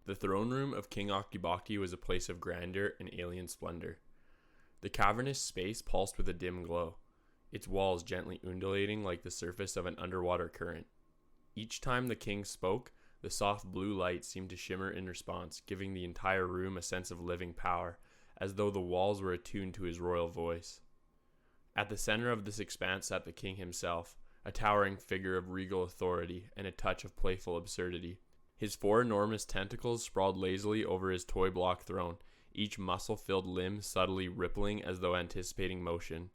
The throne room of King Akibaki was a place of grandeur and alien splendor. The cavernous space pulsed with a dim glow, its walls gently undulating like the surface of an underwater current. Each time the king spoke, the soft blue light seemed to shimmer in response, giving the entire room a sense of living power, as though the walls were attuned to his royal voice. At the center of this expanse sat the king himself, a towering figure of regal authority and a touch of playful absurdity. His four enormous tentacles sprawled lazily over his toy block throne, each muscle-filled limb subtly rippling as though anticipating motion.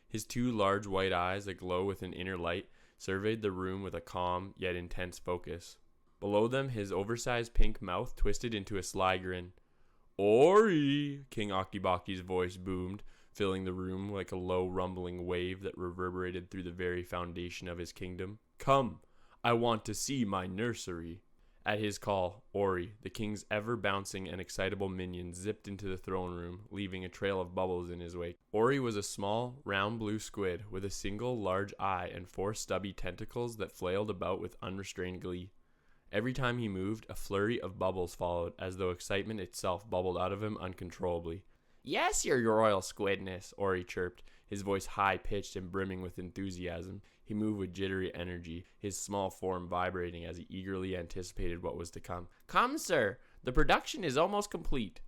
His two large white eyes, aglow with an inner light, surveyed the room with a calm yet intense focus. Below them, his oversized pink mouth twisted into a sly grin. "Ori!" King Akibaki's voice boomed, filling the room like a low rumbling wave that reverberated through the very foundation of his kingdom. "Come, I want to see my nursery." At his call, Ori, the king's ever-bouncing and excitable minion, zipped into the throne room, leaving a trail of bubbles in his wake. Ori was a small, round blue squid with a single large eye and four stubby tentacles that flailed about with unrestrained glee. Every time he moved, a flurry of bubbles followed, as though excitement itself bubbled out of him uncontrollably. "Yes, your royal squidness," Ori chirped, his voice high-pitched and brimming with enthusiasm. He moved with jittery energy, his small form vibrating as he eagerly anticipated what was to come. "Come, sir, the production is almost complete."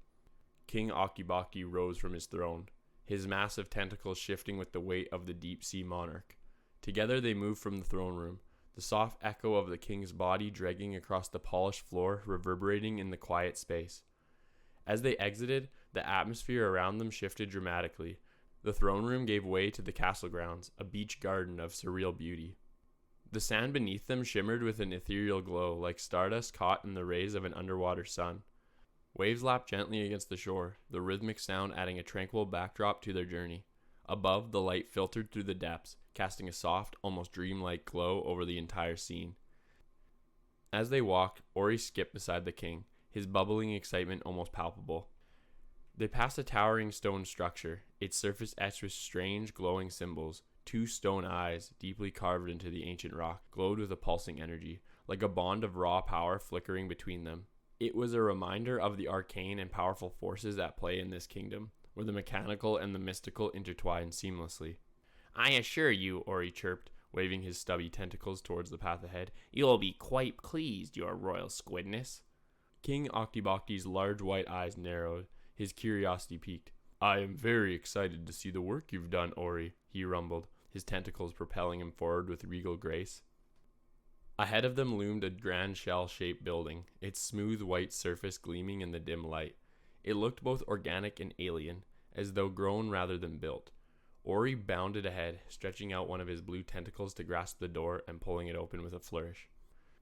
King Akibaki rose from his throne, his massive tentacles shifting with the weight of the deep-sea monarch. Together they moved from the throne room, the soft echo of the king's body dragging across the polished floor, reverberating in the quiet space. As they exited, the atmosphere around them shifted dramatically. The throne room gave way to the castle grounds, a beach garden of surreal beauty. The sand beneath them shimmered with an ethereal glow, like stardust caught in the rays of an underwater sun. Waves lapped gently against the shore, the rhythmic sound adding a tranquil backdrop to their journey. Above, the light filtered through the depths, casting a soft, almost dreamlike glow over the entire scene. As they walked, Ori skipped beside the king, his bubbling excitement almost palpable. They passed a towering stone structure, its surface etched with strange, glowing symbols. Two stone eyes, deeply carved into the ancient rock, glowed with a pulsing energy, like a bond of raw power flickering between them. It was a reminder of the arcane and powerful forces at play in this kingdom, where the mechanical and the mystical intertwine seamlessly. "I assure you," Ori chirped, waving his stubby tentacles towards the path ahead, "you'll be quite pleased, your royal squidness." King Akibaki's large white eyes narrowed, his curiosity piqued. "I am very excited to see the work you've done, Ori," he rumbled, his tentacles propelling him forward with regal grace. Ahead of them loomed a grand shell-shaped building, its smooth white surface gleaming in the dim light. It looked both organic and alien, as though grown rather than built. Ori bounded ahead, stretching out one of his blue tentacles to grasp the door and pulling it open with a flourish.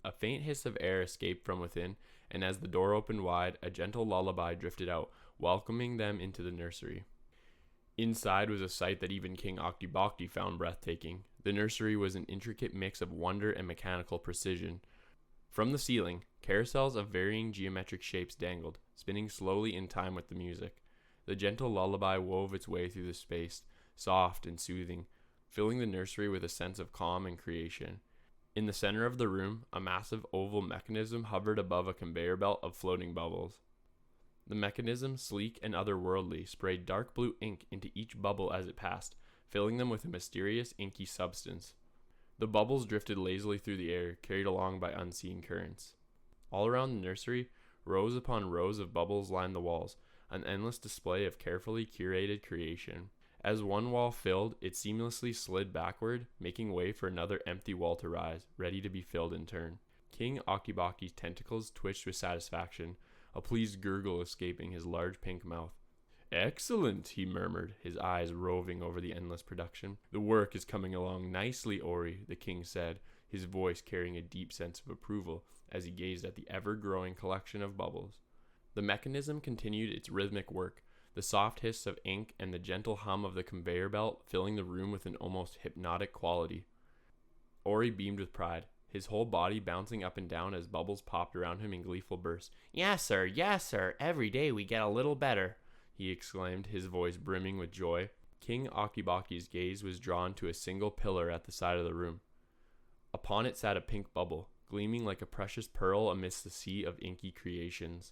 A faint hiss of air escaped from within, and as the door opened wide, a gentle lullaby drifted out, welcoming them into the nursery. Inside was a sight that even King Akibaki found breathtaking. The nursery was an intricate mix of wonder and mechanical precision. From the ceiling, carousels of varying geometric shapes dangled, spinning slowly in time with the music. The gentle lullaby wove its way through the space, soft and soothing, filling the nursery with a sense of calm and creation. In the center of the room, a massive oval mechanism hovered above a conveyor belt of floating bubbles. The mechanism, sleek and otherworldly, sprayed dark blue ink into each bubble as it passed, filling them with a mysterious inky substance. The bubbles drifted lazily through the air, carried along by unseen currents. All around the nursery, rows upon rows of bubbles lined the walls, an endless display of carefully curated creation. As one wall filled, it seamlessly slid backward, making way for another empty wall to rise, ready to be filled in turn. King Akibaki's tentacles twitched with satisfaction, a pleased gurgle escaping his large pink mouth. "Excellent," he murmured, his eyes roving over the endless production. "The work is coming along nicely, Ori," the king said, his voice carrying a deep sense of approval as he gazed at the ever-growing collection of bubbles. The mechanism continued its rhythmic work, the soft hiss of ink and the gentle hum of the conveyor belt filling the room with an almost hypnotic quality. Ori beamed with pride, his whole body bouncing up and down as bubbles popped around him in gleeful bursts. Yes, sir, every day we get a little better," he exclaimed, his voice brimming with joy. King Akibaki's gaze was drawn to a single pillar at the side of the room. Upon it sat a pink bubble, gleaming like a precious pearl amidst the sea of inky creations.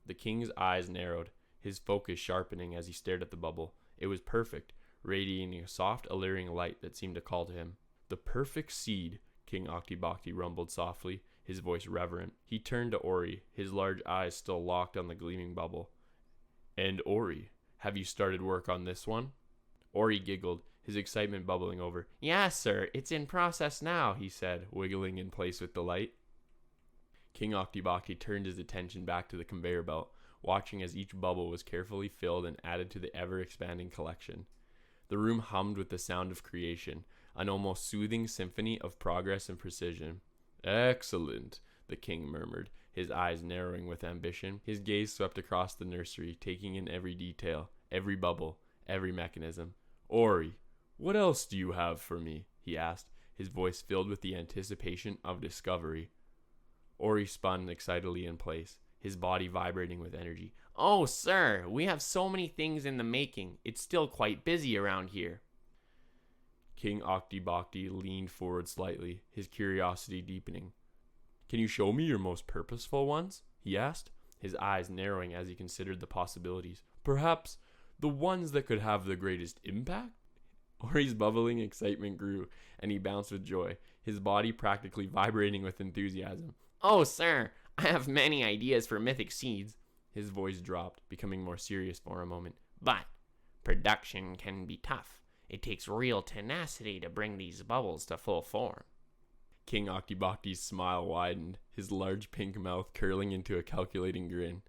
The king's eyes narrowed, his focus sharpening as he stared at the bubble. It was perfect, radiating a soft, alluring light that seemed to call to him. "The perfect seed," King Oktibokti rumbled softly, his voice reverent. He turned to Ori, his large eyes still locked on the gleaming bubble. "And Ori, have you started work on this one?" Ori giggled, his excitement bubbling over. "Yes, sir, it's in process now," he said, wiggling in place with delight. King Oktibokti turned his attention back to the conveyor belt, watching as each bubble was carefully filled and added to the ever-expanding collection. The room hummed with the sound of creation, an almost soothing symphony of progress and precision. "Excellent," the king murmured, his eyes narrowing with ambition. His gaze swept across the nursery, taking in every detail, every bubble, every mechanism. "Ori, what else do you have for me?" he asked, his voice filled with the anticipation of discovery. Ori spun excitedly in place, his body vibrating with energy. "Oh, sir, we have so many things in the making. It's still quite busy around here." King Oktibokti leaned forward slightly, his curiosity deepening. "Can you show me your most purposeful ones?" he asked, his eyes narrowing as he considered the possibilities. "Perhaps the ones that could have the greatest impact?" Ori's bubbling excitement grew, and he bounced with joy, his body practically vibrating with enthusiasm. "Oh, sir, I have many ideas for mythic seeds." His voice dropped, becoming more serious for a moment. "But production can be tough. It takes real tenacity to bring these bubbles to full form." King Oktibokti's smile widened, his large pink mouth curling into a calculating grin.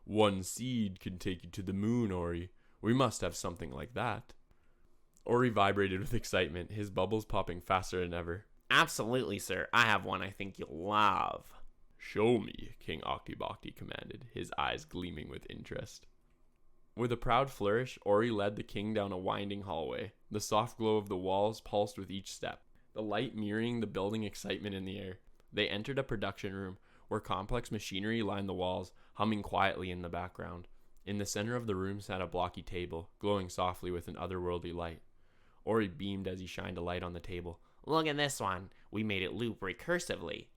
"One seed could take you to the moon, Ori. We must have something like that." Ori vibrated with excitement, his bubbles popping faster than ever. "Absolutely, sir. I have one I think you'll love." "Show me," King Oktibokti commanded, his eyes gleaming with interest. With a proud flourish, Ori led the king down a winding hallway. The soft glow of the walls pulsed with each step, the light mirroring the building excitement in the air. They entered a production room, where complex machinery lined the walls, humming quietly in the background. In the center of the room sat a blocky table, glowing softly with an otherworldly light. Ori beamed as he shined a light on the table. "Look at this one. We made it loop recursively."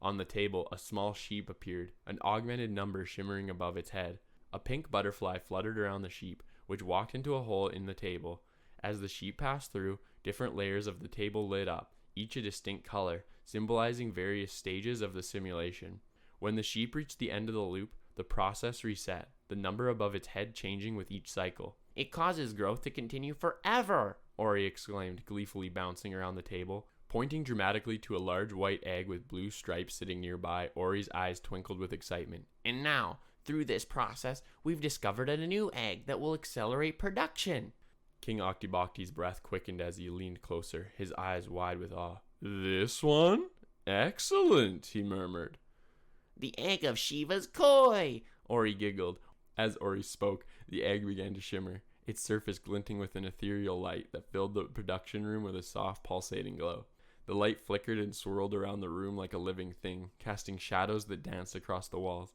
On the table, a small sheep appeared, an augmented number shimmering above its head. A pink butterfly fluttered around the sheep, which walked into a hole in the table. As the sheep passed through, different layers of the table lit up, each a distinct color, symbolizing various stages of the simulation. When the sheep reached the end of the loop, the process reset, the number above its head changing with each cycle. "It causes growth to continue forever," Ori exclaimed, gleefully bouncing around the table. Pointing dramatically to a large white egg with blue stripes sitting nearby, Ori's eyes twinkled with excitement. "And now, through this process, we've discovered a new egg that will accelerate production." King Oktibokti's breath quickened as he leaned closer, his eyes wide with awe. "This one? Excellent," he murmured. "The egg of Shiva's koi," Ori giggled. As Ori spoke, the egg began to shimmer, its surface glinting with an ethereal light that filled the production room with a soft, pulsating glow. The light flickered and swirled around the room like a living thing, casting shadows that danced across the walls.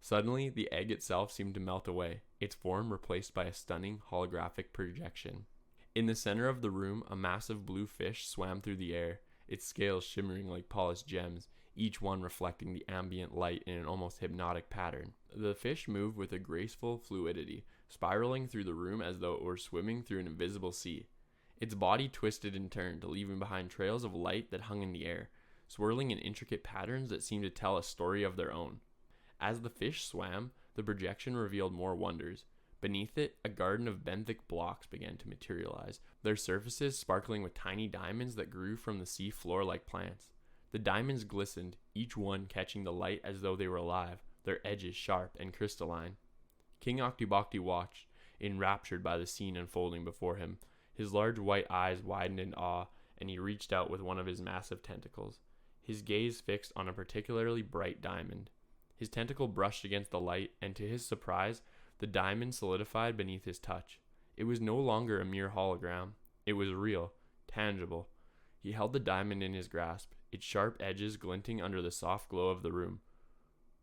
Suddenly, the egg itself seemed to melt away, its form replaced by a stunning holographic projection. In the center of the room, a massive blue fish swam through the air, its scales shimmering like polished gems, each one reflecting the ambient light in an almost hypnotic pattern. The fish moved with a graceful fluidity, spiraling through the room as though it were swimming through an invisible sea. Its body twisted and turned, leaving behind trails of light that hung in the air, swirling in intricate patterns that seemed to tell a story of their own. As the fish swam, the projection revealed more wonders. Beneath it, a garden of benthic blocks began to materialize, their surfaces sparkling with tiny diamonds that grew from the sea floor like plants. The diamonds glistened, each one catching the light as though they were alive, their edges sharp and crystalline. King Oktibokti watched, enraptured by the scene unfolding before him. His large white eyes widened in awe, and he reached out with one of his massive tentacles, his gaze fixed on a particularly bright diamond. His tentacle brushed against the light, and to his surprise, the diamond solidified beneath his touch. It was no longer a mere hologram. It was real, tangible. He held the diamond in his grasp, its sharp edges glinting under the soft glow of the room.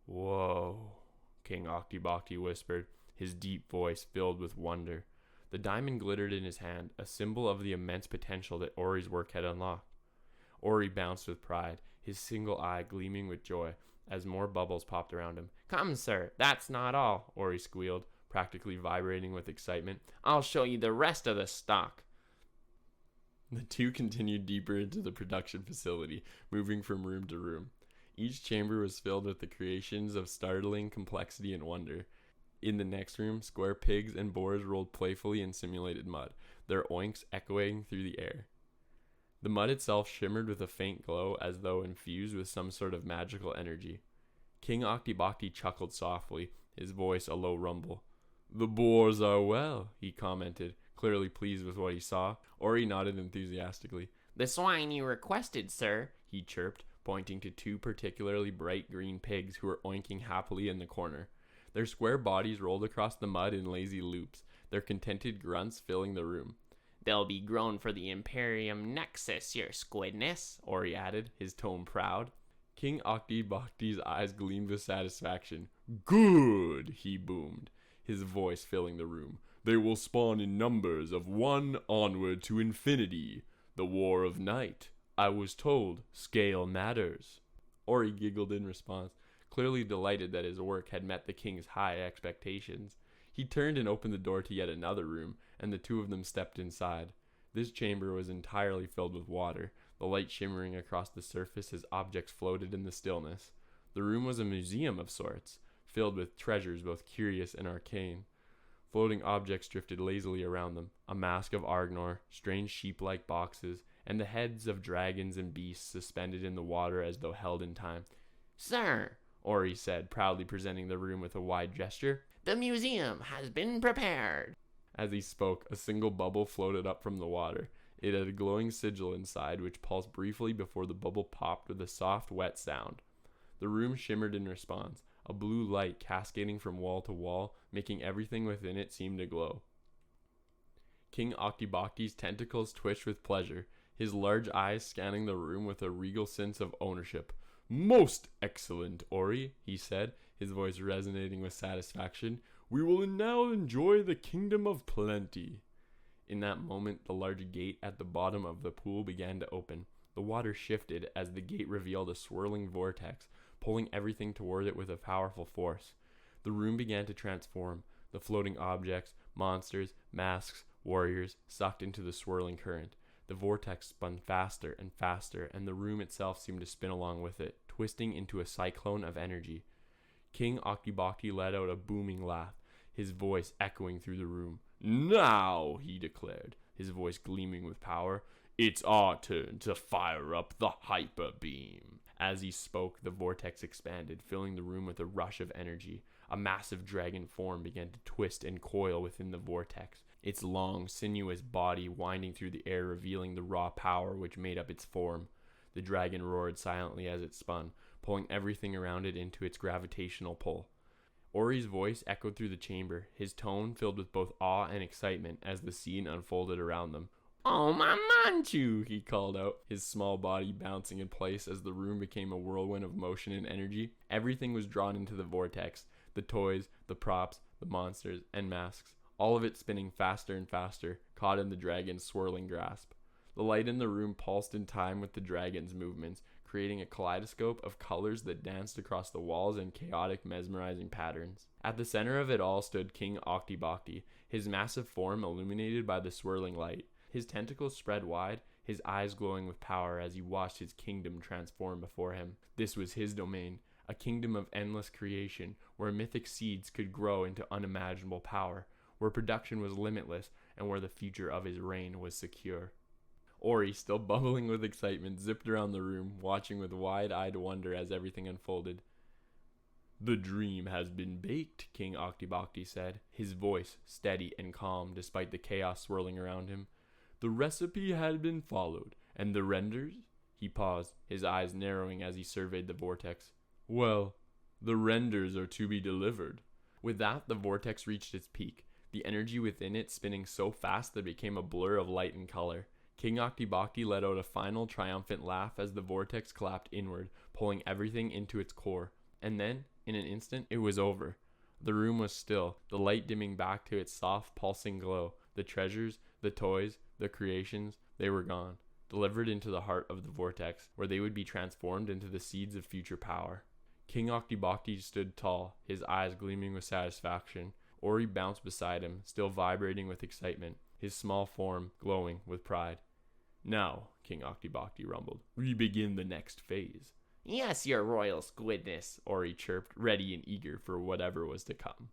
"Whoa," King Oktibokti whispered, his deep voice filled with wonder. The diamond glittered in his hand, a symbol of the immense potential that Ori's work had unlocked. Ori bounced with pride, his single eye gleaming with joy as more bubbles popped around him. "Come, sir, that's not all," Ori squealed, practically vibrating with excitement. "I'll show you the rest of the stock." The two continued deeper into the production facility, moving from room to room. Each chamber was filled with the creations of startling complexity and wonder. In the next room, square pigs and boars rolled playfully in simulated mud, their oinks echoing through the air. The mud itself shimmered with a faint glow as though infused with some sort of magical energy. King Oktibakti chuckled softly, his voice a low rumble. "The boars are well," he commented, clearly pleased with what he saw. Ori nodded enthusiastically. "The swine you requested, sir," he chirped, pointing to two particularly bright green pigs who were oinking happily in the corner. Their square bodies rolled across the mud in lazy loops, their contented grunts filling the room. "They'll be grown for the Imperium Nexus, your squidness," Ori added, his tone proud. King Oktibakti's eyes gleamed with satisfaction. "Good," he boomed, his voice filling the room. "They will spawn in numbers of 1 onward to infinity. The War of Night. I was told scale matters." Ori giggled in response, clearly delighted that his work had met the king's high expectations. He turned and opened the door to yet another room, and the two of them stepped inside. This chamber was entirely filled with water, the light shimmering across the surface as objects floated in the stillness. The room was a museum of sorts, filled with treasures both curious and arcane. Floating objects drifted lazily around them, a mask of Argnor, strange sheep-like boxes, and the heads of dragons and beasts suspended in the water as though held in time. "Sir," Ori said, proudly presenting the room with a wide gesture, "the museum has been prepared." As he spoke, a single bubble floated up from the water. It had a glowing sigil inside, which pulsed briefly before the bubble popped with a soft, wet sound. The room shimmered in response, a blue light cascading from wall to wall, making everything within it seem to glow. King Oktibakti's tentacles twitched with pleasure, his large eyes scanning the room with a regal sense of ownership. "Most excellent, Ori," he said, his voice resonating with satisfaction. "We will now enjoy the kingdom of plenty." In that moment, the large gate at the bottom of the pool began to open. The water shifted as the gate revealed a swirling vortex, pulling everything toward it with a powerful force. The room began to transform. The floating objects, monsters, masks, warriors, sucked into the swirling current. The vortex spun faster and faster, and the room itself seemed to spin along with it, twisting into a cyclone of energy. King Oktibakti let out a booming laugh, his voice echoing through the room. "Now," he declared, his voice gleaming with power, "it's our turn to fire up the hyper beam." As he spoke, the vortex expanded, filling the room with a rush of energy. A massive dragon form began to twist and coil within the vortex, its long, sinuous body winding through the air, revealing the raw power which made up its form. The dragon roared silently as it spun, pulling everything around it into its gravitational pull. Ori's voice echoed through the chamber, his tone filled with both awe and excitement as the scene unfolded around them. "Oh, my Manchu!" he called out, his small body bouncing in place as the room became a whirlwind of motion and energy. Everything was drawn into the vortex, the toys, the props, the monsters, and masks, all of it spinning faster and faster, caught in the dragon's swirling grasp. The light in the room pulsed in time with the dragon's movements, creating a kaleidoscope of colors that danced across the walls in chaotic, mesmerizing patterns. At the center of it all stood King Oktibakti, his massive form illuminated by the swirling light. His tentacles spread wide, his eyes glowing with power as he watched his kingdom transform before him. This was his domain, a kingdom of endless creation, where mythic seeds could grow into unimaginable power, where production was limitless, and where the future of his reign was secure. Ori, still bubbling with excitement, zipped around the room, watching with wide-eyed wonder as everything unfolded. "The dream has been baked," King Oktibakti said, his voice steady and calm despite the chaos swirling around him. "The recipe had been followed, and the renders?" He paused, his eyes narrowing as he surveyed the vortex. "Well, the renders are to be delivered." With that, the vortex reached its peak, the energy within it spinning so fast that it became a blur of light and color. King Oktibakti let out a final triumphant laugh as the vortex collapsed inward, pulling everything into its core. And then, in an instant, it was over. The room was still, the light dimming back to its soft, pulsing glow. The treasures, the toys, the creations, they were gone. delivered into the heart of the vortex, where they would be transformed into the seeds of future power. King Oktibokti stood tall, his eyes gleaming with satisfaction. Ori bounced beside him, still vibrating with excitement, his small form glowing with pride. Now, King Oktibokti rumbled, we begin the next phase. Yes, your royal squidness, Ori chirped, ready and eager for whatever was to come.